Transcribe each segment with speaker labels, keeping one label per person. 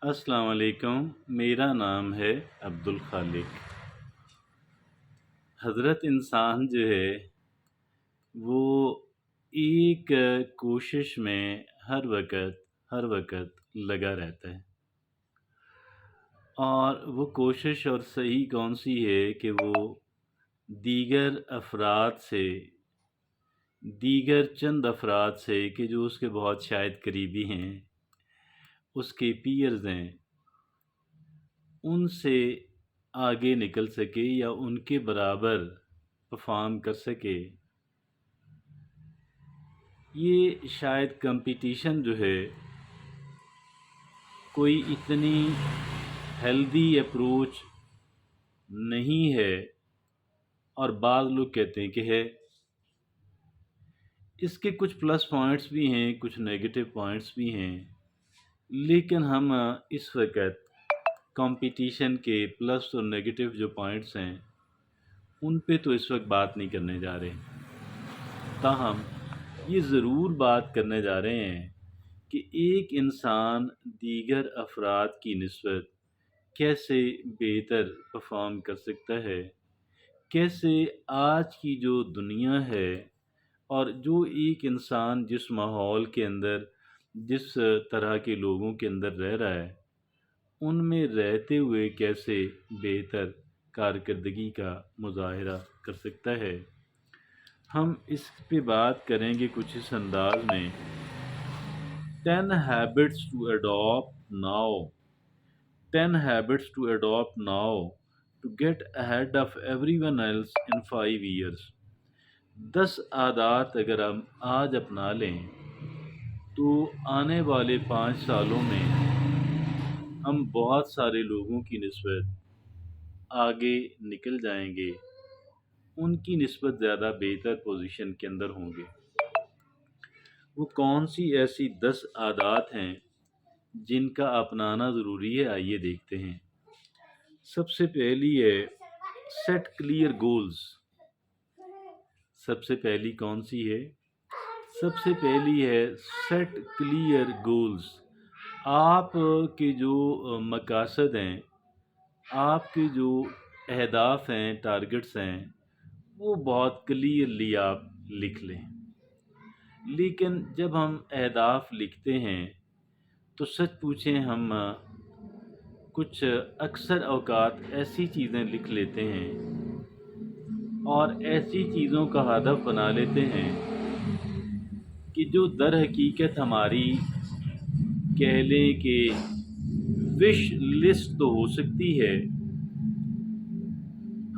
Speaker 1: السلام علیکم، میرا نام ہے عبدالخالق۔ حضرت انسان جو ہے وہ ایک کوشش میں ہر وقت لگا رہتا ہے، اور وہ کوشش اور صحیح کون سی ہے کہ وہ دیگر چند افراد سے کہ جو اس کے بہت شاید قریبی ہیں، اس کے پیئرز ہیں، ان سے آگے نکل سکے یا ان کے برابر پرفارم کر سکے۔ یہ شاید کمپٹیشن جو ہے کوئی اتنی ہیلدی اپروچ نہیں ہے، اور بعض لوگ کہتے ہیں کہ ہے۔ اس کے کچھ پلس پوائنٹس بھی ہیں، کچھ نیگیٹو پوائنٹس بھی ہیں، لیکن ہم اس وقت کمپٹیشن کے پلس اور نیگیٹو جو پوائنٹس ہیں ان پہ تو اس وقت بات نہیں کرنے جا رہے، تاہم یہ ضرور بات کرنے جا رہے ہیں کہ ایک انسان دیگر افراد کی نسبت کیسے بہتر پرفارم کر سکتا ہے، کیسے آج کی جو دنیا ہے اور جو ایک انسان جس ماحول کے اندر، جس طرح کے لوگوں کے اندر رہ رہا ہے، ان میں رہتے ہوئے کیسے بہتر کارکردگی کا مظاہرہ کر سکتا ہے۔ ہم اس پہ بات کریں گے کچھ اس انداز میں: 10 habits to adopt now 10 habits to adopt now to get ahead of everyone else in 5 years۔ 10 عادات اگر ہم آج اپنا لیں تو آنے والے 5 سالوں میں ہم بہت سارے لوگوں کی نسبت آگے نکل جائیں گے، ان کی نسبت زیادہ بہتر پوزیشن کے اندر ہوں گے۔ وہ کون سی ایسی 10 عادات ہیں جن کا اپنانا ضروری ہے؟ آئیے دیکھتے ہیں۔ سب سے پہلی ہے سیٹ کلیئر گولز۔ سب سے پہلی کون سی ہے؟ سب سے پہلی ہے سیٹ کلیئر گولز۔ آپ کے جو مقاصد ہیں، آپ کے جو اہداف ہیں، ٹارگٹس ہیں، وہ بہت کلیئرلی آپ لکھ لیں۔ لیکن جب ہم اہداف لکھتے ہیں تو سچ پوچھیں ہم کچھ اکثر اوقات ایسی چیزیں لکھ لیتے ہیں اور ایسی چیزوں کا ہدف بنا لیتے ہیں کہ جو در حقیقت ہماری کہہ لیں کہ وش لسٹ تو ہو سکتی ہے،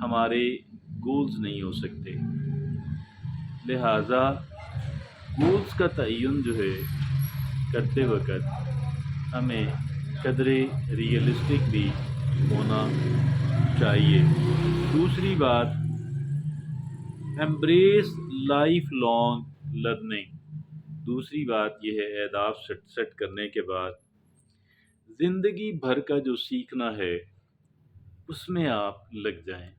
Speaker 1: ہمارے گولز نہیں ہو سکتے۔ لہٰذا گولز کا تعین جو ہے کرتے وقت ہمیں قدرے ریئلسٹک بھی ہونا چاہیے۔ دوسری بات، ایمبریس لائف لانگ لرننگ۔ دوسری بات یہ ہے، اہداف سیٹ کرنے کے بعد زندگی بھر کا جو سیکھنا ہے اس میں آپ لگ جائیں۔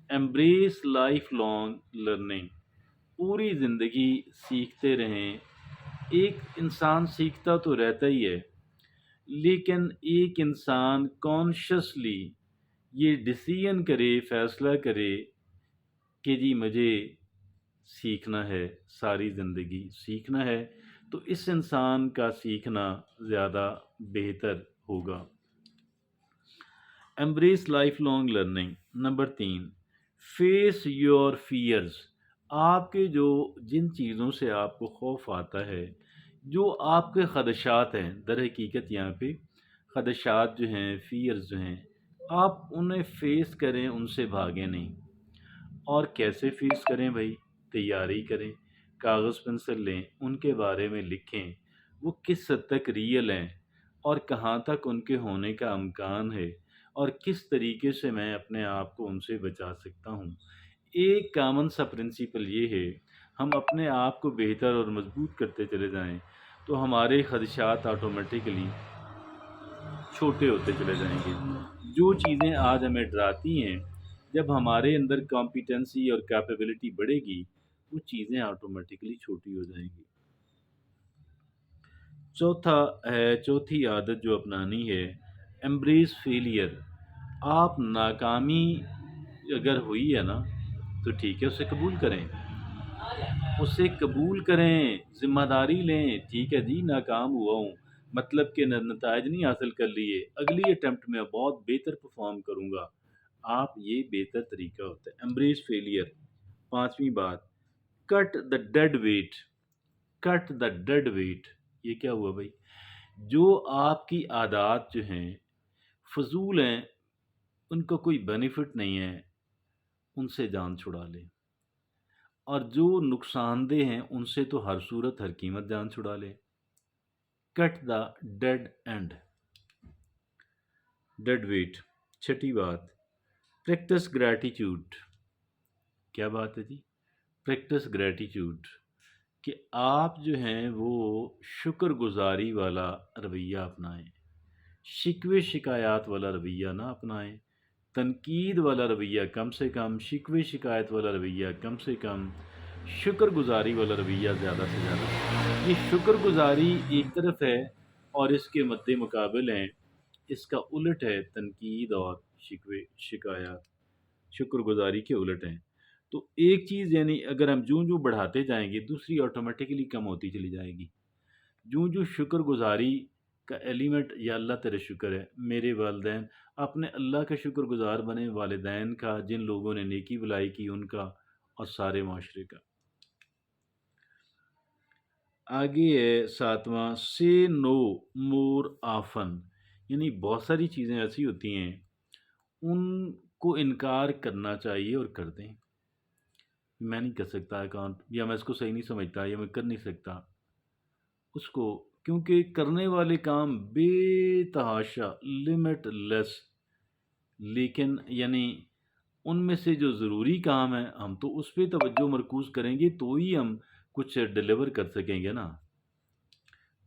Speaker 1: ایمبریس لائف لانگ لرننگ، پوری زندگی سیکھتے رہیں۔ ایک انسان سیکھتا تو رہتا ہی ہے، لیکن ایک انسان کانشیسلی یہ ڈیسیژن کرے، فیصلہ کرے کہ جی مجھے سیکھنا ہے، ساری زندگی سیکھنا ہے، تو اس انسان کا سیکھنا زیادہ بہتر ہوگا۔ Embrace life long learning. Number 3، face your fears. آپ کے جن چیزوں سے آپ کو خوف آتا ہے، جو آپ کے خدشات ہیں، در حقیقت یہاں پہ خدشات جو ہیں، فیئرز جو ہیں، آپ انہیں فیس کریں، ان سے بھاگیں نہیں۔ اور کیسے فیس کریں بھائی؟ تیاری کریں، کاغذ پنسل لیں، ان کے بارے میں لکھیں، وہ کس حد تک ریئل ہیں اور کہاں تک ان کے ہونے کا امکان ہے، اور کس طریقے سے میں اپنے آپ کو ان سے بچا سکتا ہوں۔ ایک کامن سا پرنسپل یہ ہے، ہم اپنے آپ کو بہتر اور مضبوط کرتے چلے جائیں تو ہمارے خدشات آٹومیٹکلی چھوٹے ہوتے چلے جائیں گے۔ جو چیزیں آج ہمیں ڈراتی ہیں، جب ہمارے اندر کمپیٹنسی اور کیپیبلٹی بڑھے گی، وہ چیزیں آٹومیٹکلی چھوٹی ہو جائیں گی۔ चौथा है, चौथी आदत जो अपनानी है, एम्ब्रेस फेलियर। आप नाकामी अगर हुई है ना, तो ठीक है, उसे कबूल करें, उसे कबूल करें, ज़िम्मेदारी लें। ठीक है जी, नाकाम हुआ हूँ, मतलब कि न नताइज नहीं हासिल कर लिए, अगली अटेम्प्ट में बहुत बेहतर परफ़ॉर्म करूँगा। आप ये बेहतर तरीका होता है, एम्ब्रेस फेलियर। 5वीं बात, cut the dead weight. Cut the dead weight, ये क्या हुआ भाई? जो आपकी आदत जो हैं, फ़ज़ूल हैं, उनका कोई बेनिफिट नहीं है, उनसे जान छुड़ा लें। और जो नुकसानदेह हैं, उनसे तो हर सूरत हर कीमत जान छुड़ा लें। Cut the dead and, dead weight. छठी बात, प्रैक्टिस ग्रैटिट्यूड। क्या बात है जी? प्रैक्टिस ग्रैटिट्यूड, कि आप जो हैं वो शुक्रगुजारी वाला रवैया अपनाएं, शिकवे शिकायत वाला रवैया ना अपनाएं, तनकीद वाला रवैया कम से कम, शिकवे शिकायत वाला रवैया कम से कम, शुक्रगुजारी वाला रवैया ज़्यादा से ज़्यादा। ये शुक्रगुजारी एक तरफ है और इसके मद्दे मुकाबिल हैं, इसका उलट है तनकीद और शिकवे शिकायत, शुक्रगुजारी के उलट हैं। तो एक चीज़ यानी अगर हम जूँ-जूँ बढ़ाते जाएँगे, दूसरी ऑटोमेटिकली कम होती चली जाएगी। जूँ-जूँ शुक्रगुजारी का एलिमेंट, या अल्लाह तेरा शुक्र है, मेरे वालिदैन, अपने अल्लाह का शुक्रगुजार बने, वालिदैन का, जिन लोगों ने नेकी भलाई की उनका, और सारे माशरे का। आगे है 7वां, से नो मोर ऑफ़न। यानी बहुत सारी चीज़ें ऐसी होती हैं, उनको इनकार करना चाहिए और कर दें। मैं नहीं कर सकता, आई कांट, या मैं इसको सही नहीं समझता, या मैं कर नहीं सकता उसको, क्योंकि करने वाले काम बेतहाशा लिमिटलेस, लेकिन यानी उनमें से जो ज़रूरी काम है, हम तो उस पे तवज्जो मरकूज़ करेंगे, तो ही हम कुछ डिलीवर कर सकेंगे ना,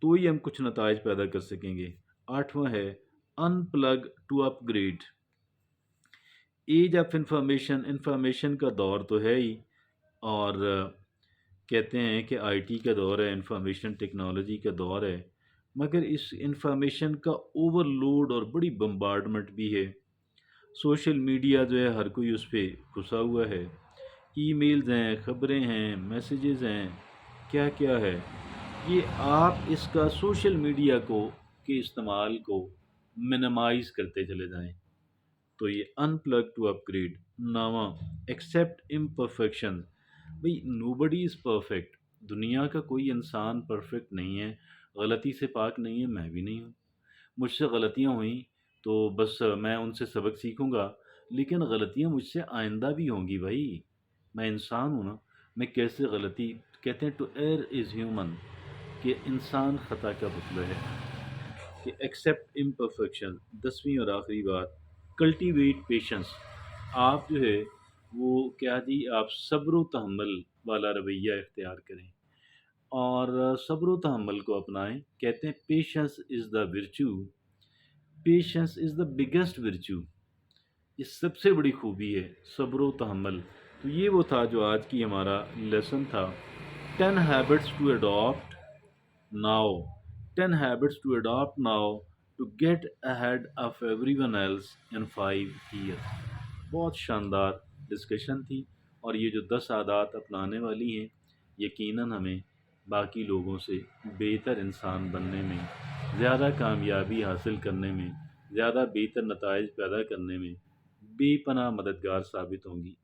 Speaker 1: तो ही हम कुछ नताइज पैदा कर सकेंगे। 8वां है, unplug to upgrade. Age of information, information का दौर तो है ही, और कहते हैं कि आईटी का दौर है, इंफॉर्मेशन टेक्नोलॉजी का दौर है, मगर इस इंफॉर्मेशन का ओवरलोड और बड़ी बम्बार्डमेंट भी है। सोशल मीडिया जो है, हर कोई उस पे घुसा हुआ है, ईमेल्स हैं, ख़बरें हैं, मैसेजेस हैं, क्या क्या है। ये आप इसका सोशल मीडिया को के इस्तेमाल को मिनिमाइज़ करते चले जाएं, तो ये अनप्लग टू अपग्रेड। 9वां, एक्सेप्ट इम्परफेक्शन। भाई नोबडी इज़ परफेक्ट, दुनिया का कोई इंसान परफेक्ट नहीं है, गलती से पाक नहीं है, मैं भी नहीं हूँ। मुझसे गलतियाँ हुई तो बस मैं उनसे सबक सीखूँगा, लेकिन गलतियाँ मुझसे आइंदा भी होंगी भाई, मैं इंसान हूँ ना। मैं कैसे गलती, कहते हैं टू एयर इज़ ह्यूमन, कि इंसान ख़ता का पुतला है, कि एक्सेप्ट इम्परफेक्शन। 10वीं और आखिरी बात, कल्टीवेट पेशेंस। आप जो है वो क्या जी, आप सब्र तहम्मुल वाला रवैया इख्तियार करें, और सब्र तहम्मुल को अपनाएं। कहते हैं patience is the विर्चू, patience is the biggest विर्चू, ये सबसे बड़ी खूबी है, सब्र तहम्मुल। तो ये वो था जो आज की हमारा लेसन था, 10 habits to adopt now, 10 habits to adopt now to get ahead of everyone else in 5 years. बहुत शानदार डिस्कशन थी, और ये जो 10 आदत अपनाने वाली हैं, यकीनन हमें बाकी लोगों से बेहतर इंसान बनने में, ज़्यादा कामयाबी हासिल करने में, ज़्यादा बेहतर नताइज पैदा करने में बेपनाह मददगार साबित होंगी।